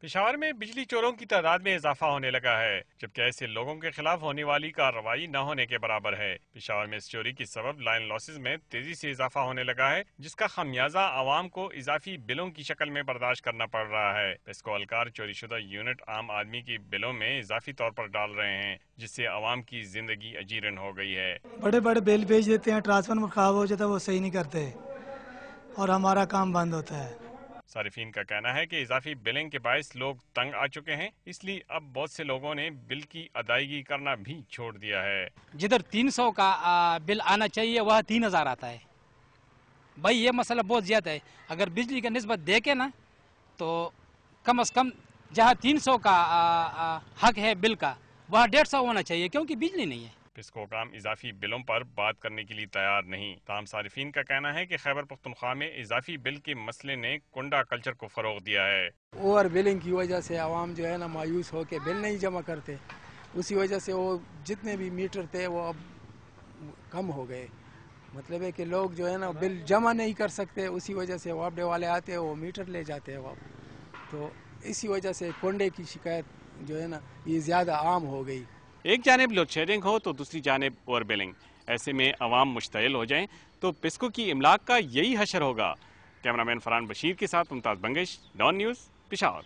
پشاور میں بجلی چوروں کی تعداد میں اضافہ ہونے لگا ہے، جبکہ ایسے لوگوں کے خلاف ہونے والی کارروائی نہ ہونے کے برابر ہے۔ پشاور میں اس چوری کی سبب لائن لاسز میں تیزی سے اضافہ ہونے لگا ہے، جس کا خمیازہ عوام کو اضافی بلوں کی شکل میں برداشت کرنا پڑ رہا ہے۔ پیسکو اہلکار چوری شدہ یونٹ عام آدمی کی بلوں میں اضافی طور پر ڈال رہے ہیں، جس سے عوام کی زندگی اجیرن ہو گئی ہے۔ بڑے بڑے بل بھیج دیتے ہیں، ٹرانسفارمر خراب ہو جاتا ہے وہ صحیح نہیں کرتے اور ہمارا کام بند ہوتا ہے۔ صارفین کا کہنا ہے کہ اضافی بلنگ کے باعث لوگ تنگ آ چکے ہیں، اس لیے اب بہت سے لوگوں نے بل کی ادائیگی کرنا بھی چھوڑ دیا ہے۔ جدھر 300 کا بل آنا چاہیے وہاں 3000 آتا ہے۔ بھائی یہ مسئلہ بہت زیادہ ہے، اگر بجلی کا نسبت دیکھیں نا تو کم از کم جہاں 300 کا حق ہے بل کا وہاں 150 ہونا چاہیے، کیونکہ بجلی نہیں ہے۔ پسکو حکام اضافی بلوں پر بات کرنے کے لیے تیار نہیں۔ تاہم صارفین کا کہنا ہے کہ خیبر پختونخوا میں اضافی بل کے مسئلے نے کنڈا کلچر کو فروغ دیا ہے۔ اوور بلنگ کی وجہ سے عوام جو ہے نا مایوس ہو کے بل نہیں جمع کرتے، اسی وجہ سے وہ جتنے بھی میٹر تھے وہ اب کم ہو گئے۔ مطلب ہے کہ لوگ جو ہے نا بل جمع نہیں کر سکتے، اسی وجہ سے واپڈے والے آتے ہیں وہ میٹر لے جاتے ہیں تو اسی وجہ سے کنڈے کی شکایت جو ہے نا یہ زیادہ عام ہو گئی۔ ایک جانب لوڈ شیڈنگ ہو تو دوسری جانب اوور بلنگ، ایسے میں عوام مشتعل ہو جائیں تو پسکو کی املاک کا یہی حشر ہوگا۔ کیمرامین فرحان بشیر کے ساتھ ممتاز بنگش، ڈان نیوز، پشاور۔